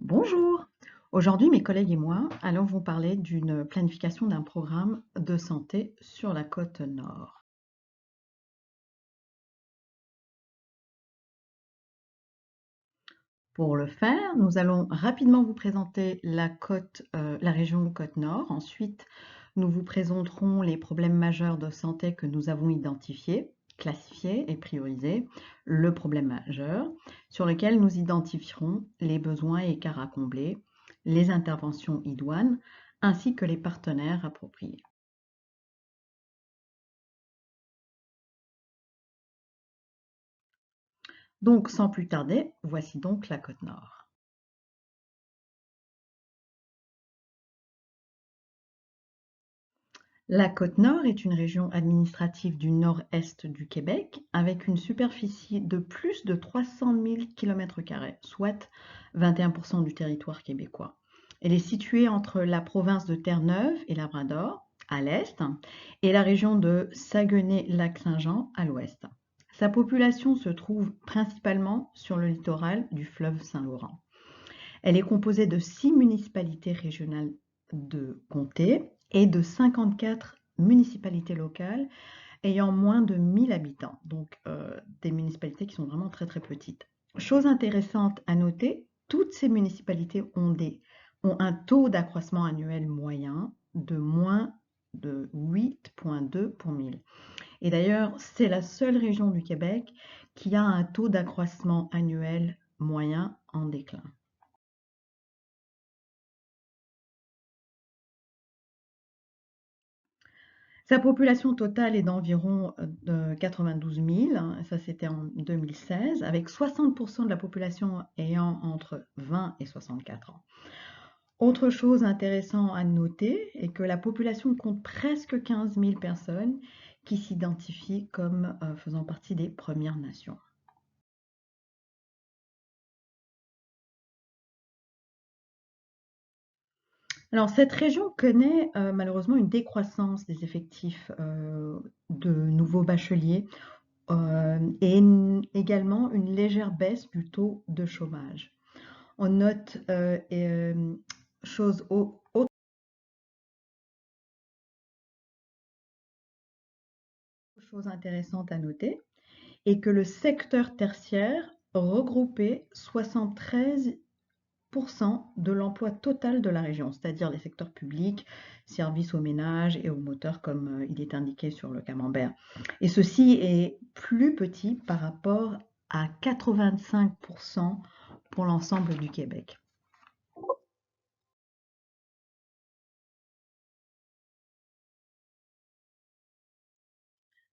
Bonjour! Aujourd'hui, mes collègues et moi allons vous parler d'une planification d'un programme de santé sur la côte nord. Pour le faire, nous allons rapidement vous présenter la région côte nord. Ensuite, nous vous présenterons les problèmes majeurs de santé que nous avons identifiés, classifiés et priorisés, le problème majeur, sur lequel nous identifierons les besoins et écarts à combler, les interventions idoines, ainsi que les partenaires appropriés. Donc, sans plus tarder, voici donc la côte nord. La côte nord est une région administrative du nord-est du Québec avec une superficie de plus de 300 000 km², soit 21% du territoire québécois. Elle est située entre la province de Terre-Neuve et Labrador, à l'est, et la région de Saguenay-Lac-Saint-Jean, à l'ouest. Sa population se trouve principalement sur le littoral du fleuve Saint-Laurent. Elle est composée de 6 municipalités régionales de comté et de 54 municipalités locales ayant moins de 1000 habitants, donc des municipalités qui sont vraiment très très petites. Chose intéressante à noter, toutes ces municipalités ont un taux d'accroissement annuel moyen de moins de 8,2 pour 1000. Et d'ailleurs, c'est la seule région du Québec qui a un taux d'accroissement annuel moyen en déclin. Sa population totale est d'environ 92 000, ça c'était en 2016, avec 60% de la population ayant entre 20 et 64 ans. Autre chose intéressante à noter est que la population compte presque 15 000 personnes qui s'identifient comme faisant partie des Premières Nations. Alors, cette région connaît malheureusement une décroissance des effectifs de nouveaux bacheliers et également une légère baisse du taux de chômage. On note autre chose intéressante à noter est que le secteur tertiaire regroupait 73% de l'emploi total de la région, c'est-à-dire les secteurs publics, services aux ménages et aux moteurs comme il est indiqué sur le camembert. Et ceci est plus petit par rapport à 85% pour l'ensemble du Québec.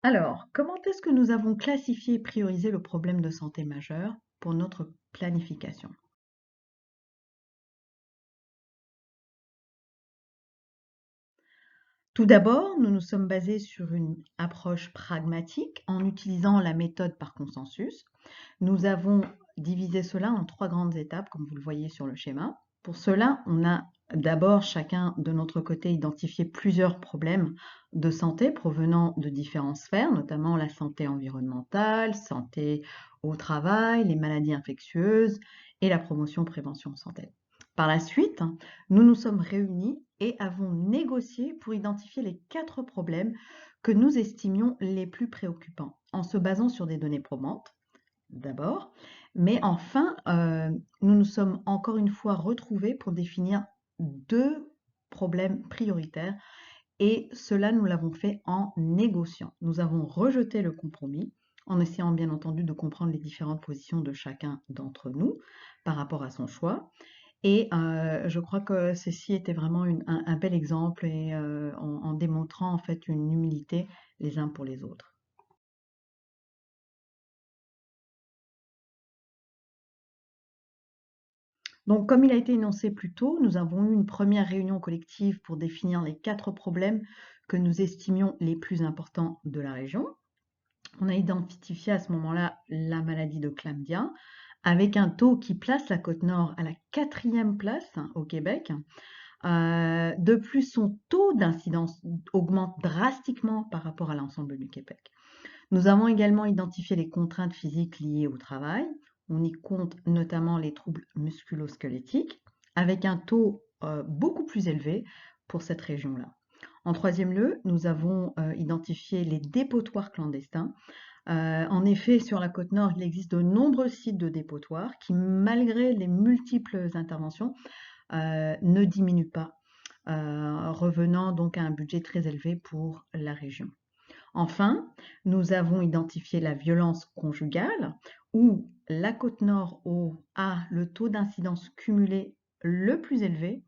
Alors, comment est-ce que nous avons classifié et priorisé le problème de santé majeur pour notre planification? Tout d'abord, nous nous sommes basés sur une approche pragmatique en utilisant la méthode par consensus. Nous avons divisé cela en 3 grandes étapes, comme vous le voyez sur le schéma. Pour cela, on a d'abord chacun de notre côté identifié plusieurs problèmes de santé provenant de différentes sphères, notamment la santé environnementale, santé au travail, les maladies infectieuses et la promotion prévention santé. Par la suite, nous nous sommes réunis et avons négocié pour identifier les 4 problèmes que nous estimions les plus préoccupants, en se basant sur des données probantes, d'abord, mais enfin, nous nous sommes encore une fois retrouvés pour définir 2 problèmes prioritaires et cela, nous l'avons fait en négociant. Nous avons rejeté le compromis en essayant bien entendu de comprendre les différentes positions de chacun d'entre nous par rapport à son choix et je crois que ceci était vraiment un bel exemple et en démontrant en fait une humilité les uns pour les autres. Donc, comme il a été énoncé plus tôt, nous avons eu une première réunion collective pour définir les 4 problèmes que nous estimions les plus importants de la région. On a identifié à ce moment-là la maladie de chlamydia, avec un taux qui place la Côte-Nord à la 4e place au Québec. De plus, son taux d'incidence augmente drastiquement par rapport à l'ensemble du Québec. Nous avons également identifié les contraintes physiques liées au travail, On y compte notamment les troubles musculo-squelettiques, avec un taux beaucoup plus élevé pour cette région-là. En troisième lieu, nous avons identifié les dépotoirs clandestins. En effet, sur la côte nord, il existe de nombreux sites de dépotoirs qui, malgré les multiples interventions, ne diminuent pas, revenant donc à un budget très élevé pour la région. Enfin, nous avons identifié la violence conjugale, où la côte nord a le taux d'incidence cumulé le plus élevé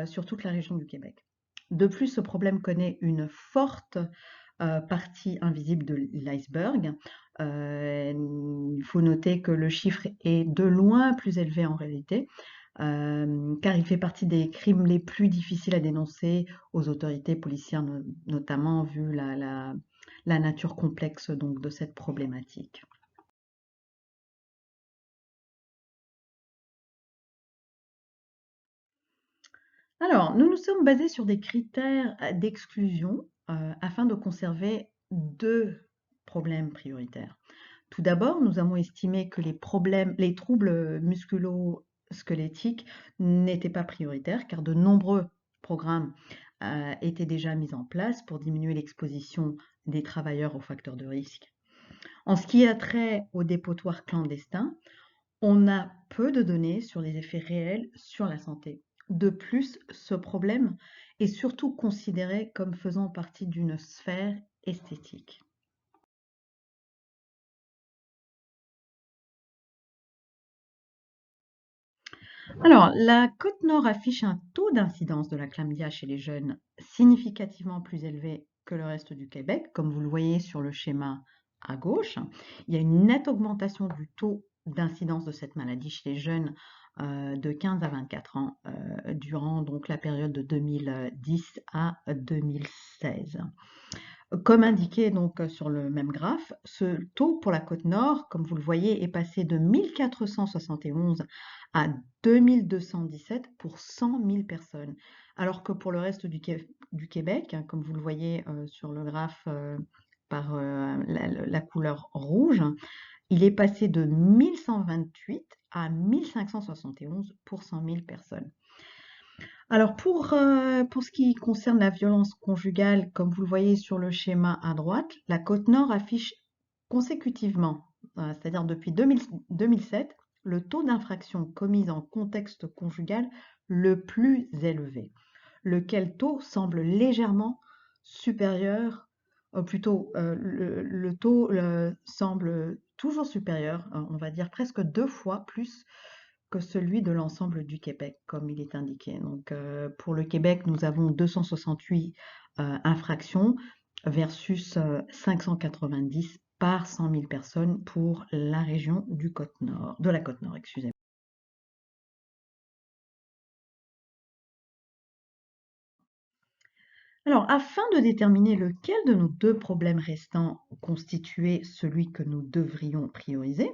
sur toute la région du Québec. De plus, ce problème connaît une forte partie invisible de l'iceberg. Il faut noter que le chiffre est de loin plus élevé en réalité, car il fait partie des crimes les plus difficiles à dénoncer aux autorités policières, notamment vu la nature complexe donc, de cette problématique. Alors, nous nous sommes basés sur des critères d'exclusion afin de conserver deux problèmes prioritaires. Tout d'abord, nous avons estimé que les troubles musculo-squelettiques n'étaient pas prioritaires car de nombreux programmes étaient déjà mis en place pour diminuer l'exposition des travailleurs aux facteurs de risque. En ce qui a trait aux dépotoirs clandestins, on a peu de données sur les effets réels sur la santé. De plus, ce problème est surtout considéré comme faisant partie d'une sphère esthétique. Alors, la côte nord affiche un taux d'incidence de la chlamydia chez les jeunes significativement plus élevé que le reste du Québec, comme vous le voyez sur le schéma à gauche. Il y a une nette augmentation du taux d'incidence de cette maladie chez les jeunes de 15 à 24 ans durant donc la période de 2010 à 2016. Comme indiqué donc sur le même graphe, ce taux pour la côte nord, comme vous le voyez, est passé de 1471 à 2217 pour 100 000 personnes. Alors que pour le reste du Québec, hein, comme vous le voyez sur le graphe par la couleur rouge, il est passé de 1128 à 1571 pour 100 000 personnes. Alors pour ce qui concerne la violence conjugale, comme vous le voyez sur le schéma à droite, la côte nord affiche consécutivement, c'est-à-dire depuis 2007, le taux d'infraction commise en contexte conjugal le plus élevé, lequel taux semble légèrement supérieur, plutôt le taux semble toujours supérieur, on va dire presque 2 fois plus que celui de l'ensemble du Québec, comme il est indiqué. Donc, pour le Québec, nous avons 268 infractions versus 590 par 100 000 personnes pour la région de la Côte-Nord, excusez-moi. Alors, afin de déterminer lequel de nos deux problèmes restants constituait celui que nous devrions prioriser,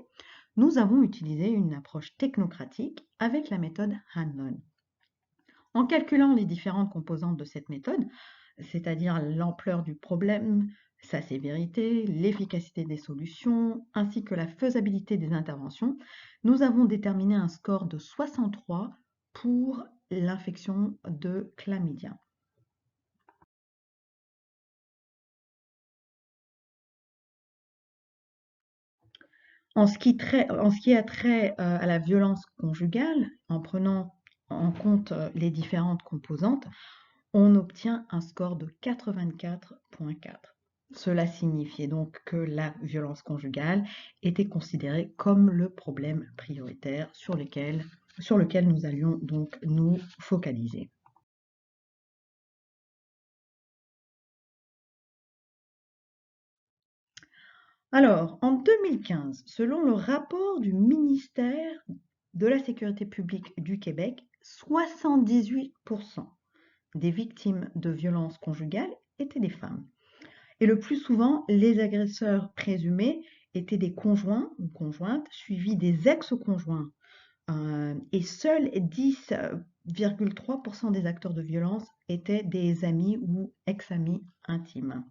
nous avons utilisé une approche technocratique avec la méthode Hanlon. En calculant les différentes composantes de cette méthode, c'est-à-dire l'ampleur du problème, sa sévérité, l'efficacité des solutions, ainsi que la faisabilité des interventions, nous avons déterminé un score de 63 pour l'infection de chlamydia. En ce qui a trait à la violence conjugale, en prenant en compte les différentes composantes, on obtient un score de 84,4. Cela signifiait donc que la violence conjugale était considérée comme le problème prioritaire sur lequel nous allions donc nous focaliser. Alors, en 2015, selon le rapport du ministère de la Sécurité publique du Québec, 78% des victimes de violences conjugales étaient des femmes. Et le plus souvent, les agresseurs présumés étaient des conjoints ou conjointes suivis des ex-conjoints. Et seuls 10,3% des acteurs de violence étaient des amis ou ex-amis intimes.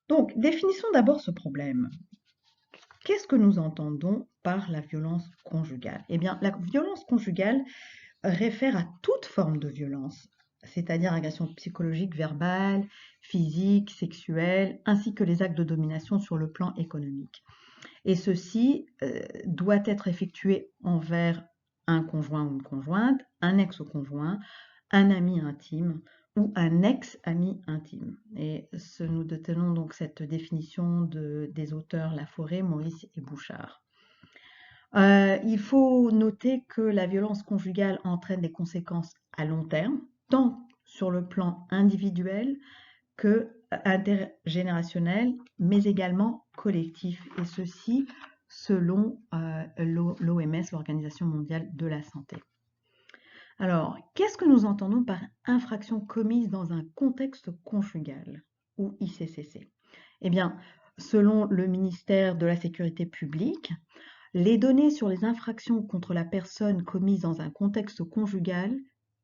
Donc, définissons d'abord ce problème. Qu'est-ce que nous entendons par la violence conjugale? Eh bien, la violence conjugale réfère à toute forme de violence, c'est-à-dire agression psychologique, verbale, physique, sexuelle, ainsi que les actes de domination sur le plan économique. Et ceci doit être effectué envers un conjoint ou une conjointe, un ex-conjoint, un ami intime ou un ex-ami intime. Et nous détenons donc cette définition des auteurs Laforêt, Maurice et Bouchard. Il faut noter que la violence conjugale entraîne des conséquences à long terme, tant sur le plan individuel que intergénérationnel, mais également collectif, et ceci selon l'OMS, l'Organisation mondiale de la santé. Alors, qu'est-ce que nous entendons par infraction commise dans un contexte conjugal, ou ICCC? Eh bien, selon le ministère de la Sécurité publique, les données sur les infractions contre la personne commises dans un contexte conjugal,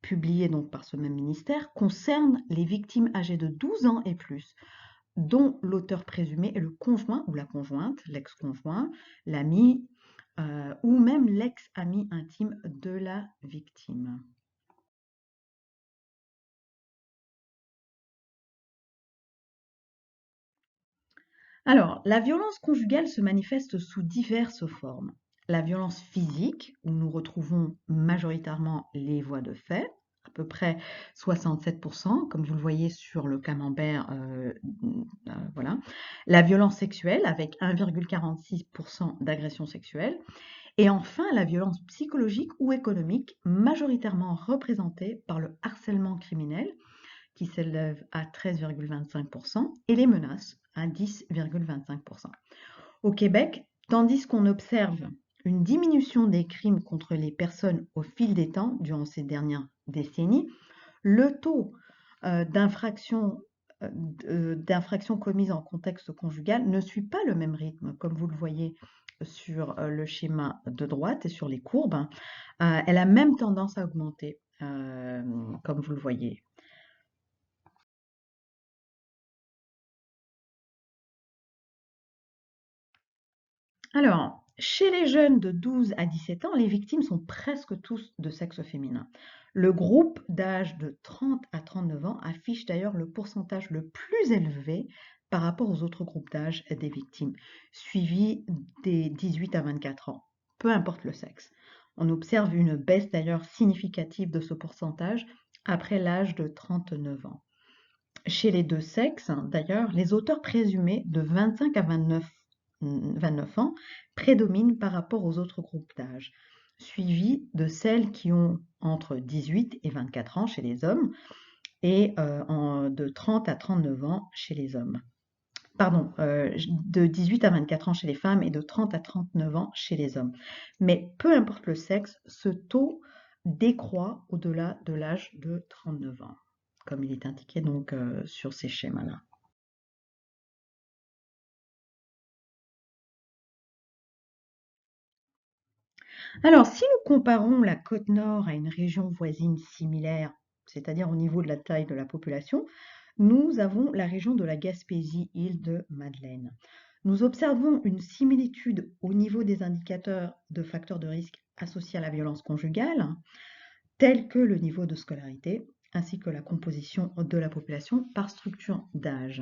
publiées donc par ce même ministère, concernent les victimes âgées de 12 ans et plus, dont l'auteur présumé est le conjoint ou la conjointe, l'ex-conjoint, l'ami ou même l'ex-ami intime de la victime. Alors, la violence conjugale se manifeste sous diverses formes. La violence physique, où nous retrouvons majoritairement les voies de fait, à peu près 67%, comme vous le voyez sur le camembert, voilà. La violence sexuelle, avec 1,46% d'agression sexuelle. Et enfin, la violence psychologique ou économique, majoritairement représentée par le harcèlement criminel, qui s'élève à 13,25%, et les menaces à 10,25%. Au Québec, tandis qu'on observe une diminution des crimes contre les personnes au fil des temps durant ces dernières décennies, le taux d'infractions commises en contexte conjugal ne suit pas le même rythme, comme vous le voyez sur le schéma de droite et sur les courbes. Elle a même tendance à augmenter, comme vous le voyez. Alors, chez les jeunes de 12 à 17 ans, les victimes sont presque tous de sexe féminin. Le groupe d'âge de 30 à 39 ans affiche d'ailleurs le pourcentage le plus élevé par rapport aux autres groupes d'âge des victimes, suivi des 18 à 24 ans, peu importe le sexe. On observe une baisse d'ailleurs significative de ce pourcentage après l'âge de 39 ans. Chez les deux sexes, d'ailleurs, les auteurs présumés de 25 à 29 ans prédominent par rapport aux autres groupes d'âge, suivis de celles qui ont entre 18 et 24 ans chez les hommes et de 30 à 39 ans chez les hommes. Pardon, de 18 à 24 ans chez les femmes et de 30 à 39 ans chez les hommes. Mais peu importe le sexe, ce taux décroît au-delà de l'âge de 39 ans, comme il est indiqué donc sur ces schémas-là. Alors, si nous comparons la Côte-Nord à une région voisine similaire, c'est-à-dire au niveau de la taille de la population, nous avons la région de la Gaspésie-Île-de-Madeleine. Nous observons une similitude au niveau des indicateurs de facteurs de risque associés à la violence conjugale, tels que le niveau de scolarité, ainsi que la composition de la population par structure d'âge.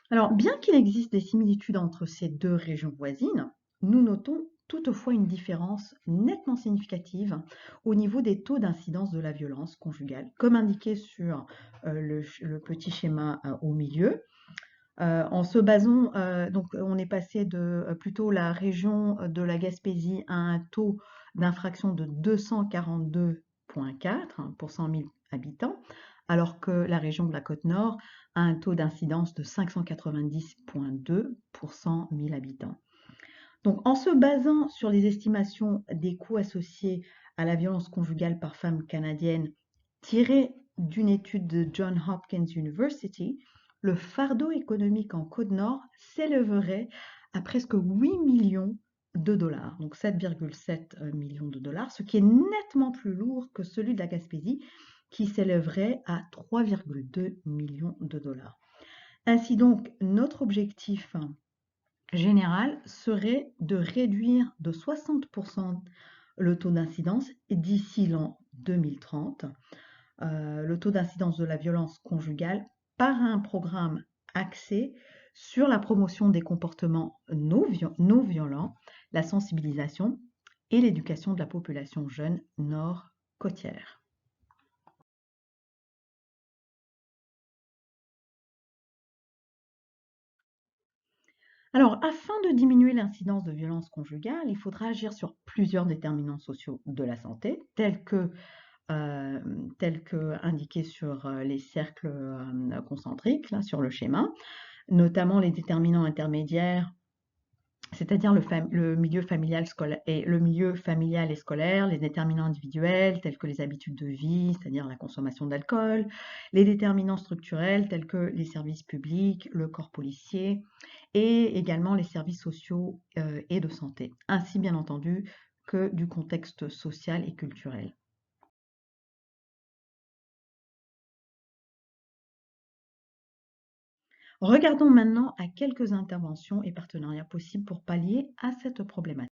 Alors, bien qu'il existe des similitudes entre ces deux régions voisines, nous notons toutefois une différence nettement significative au niveau des taux d'incidence de la violence conjugale, comme indiqué sur le petit schéma au milieu. En se basant, donc on est passé de plutôt la région de la Gaspésie à un taux d'infraction de 242,4 pour 100 000 habitants, alors que la région de la Côte-Nord a un taux d'incidence de 590,2 pour 100 000 habitants. Donc, en se basant sur les estimations des coûts associés à la violence conjugale par femme canadienne tirées d'une étude de Johns Hopkins University, le fardeau économique en Côte-Nord s'élèverait à presque 8 millions de dollars, donc 7,7 millions de dollars, ce qui est nettement plus lourd que celui de la Gaspésie, qui s'élèverait à 3,2 millions de dollars. Ainsi donc, notre objectif général serait de réduire de 60% le taux d'incidence d'ici l'an 2030, le taux d'incidence de la violence conjugale par un programme axé sur la promotion des comportements non violents, la sensibilisation et l'éducation de la population jeune nord-côtière. Alors, afin de diminuer l'incidence de violences conjugales, il faudra agir sur plusieurs déterminants sociaux de la santé, tels que indiqués sur les cercles concentriques, là, sur le schéma, notamment les déterminants intermédiaires, c'est-à-dire le milieu familial et scolaire, les déterminants individuels tels que les habitudes de vie, c'est-à-dire la consommation d'alcool, les déterminants structurels tels que les services publics, le corps policier et également les services sociaux et de santé, ainsi bien entendu que du contexte social et culturel. Regardons maintenant à quelques interventions et partenariats possibles pour pallier à cette problématique.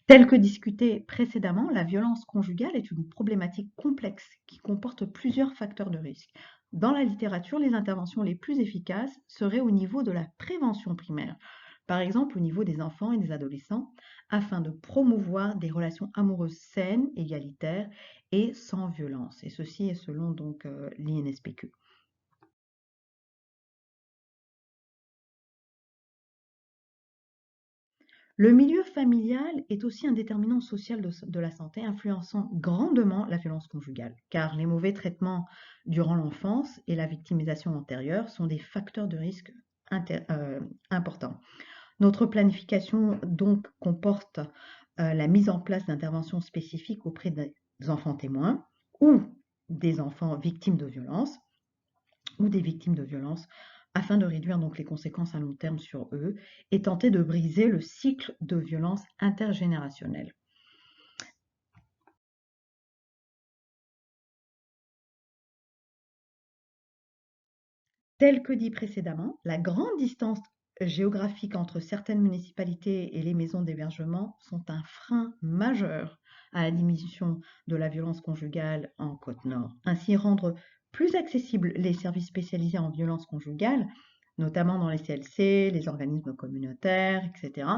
Tel que discuté précédemment, la violence conjugale est une problématique complexe qui comporte plusieurs facteurs de risque. Dans la littérature, les interventions les plus efficaces seraient au niveau de la prévention primaire, par exemple au niveau des enfants et des adolescents, afin de promouvoir des relations amoureuses saines, égalitaires et sans violence. Et ceci est selon donc l'INSPQ. Le milieu familial est aussi un déterminant social de la santé, influençant grandement la violence conjugale, car les mauvais traitements durant l'enfance et la victimisation antérieure sont des facteurs de risque importants. Notre planification donc comporte la mise en place d'interventions spécifiques auprès des enfants témoins ou des enfants victimes de violences ou des victimes de violences afin de réduire donc les conséquences à long terme sur eux et tenter de briser le cycle de violence intergénérationnelle. Tel que dit précédemment, la grande distance géographique entre certaines municipalités et les maisons d'hébergement sont un frein majeur à la diminution de la violence conjugale en Côte-Nord. Ainsi, rendre plus accessibles les services spécialisés en violence conjugale, notamment dans les CLC, les organismes communautaires, etc.,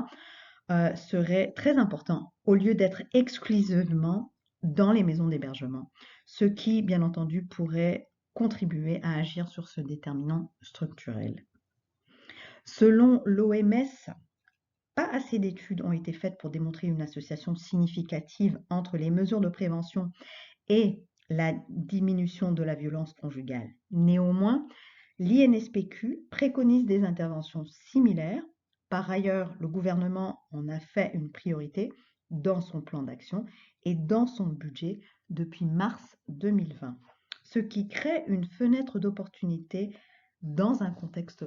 serait très important au lieu d'être exclusivement dans les maisons d'hébergement, ce qui, bien entendu, pourrait contribuer à agir sur ce déterminant structurel. Selon l'OMS, pas assez d'études ont été faites pour démontrer une association significative entre les mesures de prévention et la diminution de la violence conjugale. Néanmoins, l'INSPQ préconise des interventions similaires. Par ailleurs, le gouvernement en a fait une priorité dans son plan d'action et dans son budget depuis mars 2020, ce qui crée une fenêtre d'opportunité dans un contexte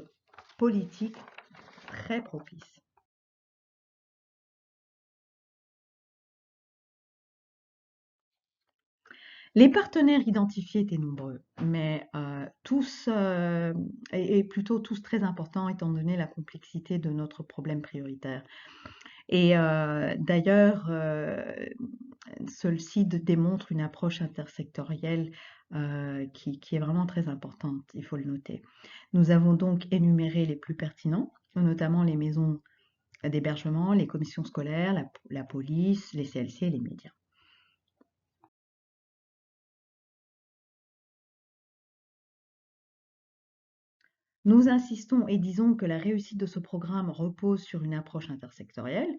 politique très propice. Les partenaires identifiés étaient nombreux, mais tous, et plutôt tous très importants étant donné la complexité de notre problème prioritaire. Et d'ailleurs, celle-ci démontre une approche intersectorielle qui est vraiment très importante, il faut le noter. Nous avons donc énuméré les plus pertinents, notamment les maisons d'hébergement, les commissions scolaires, la police, les CLC et les médias. Nous insistons et disons que la réussite de ce programme repose sur une approche intersectorielle.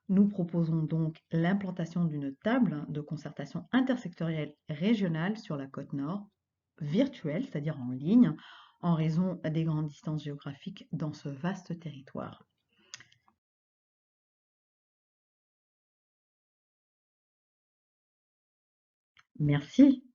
Nous proposons donc l'implantation d'une table de concertation intersectorielle régionale sur la côte nord, virtuelle, c'est-à-dire en ligne, en raison des grandes distances géographiques dans ce vaste territoire. Merci.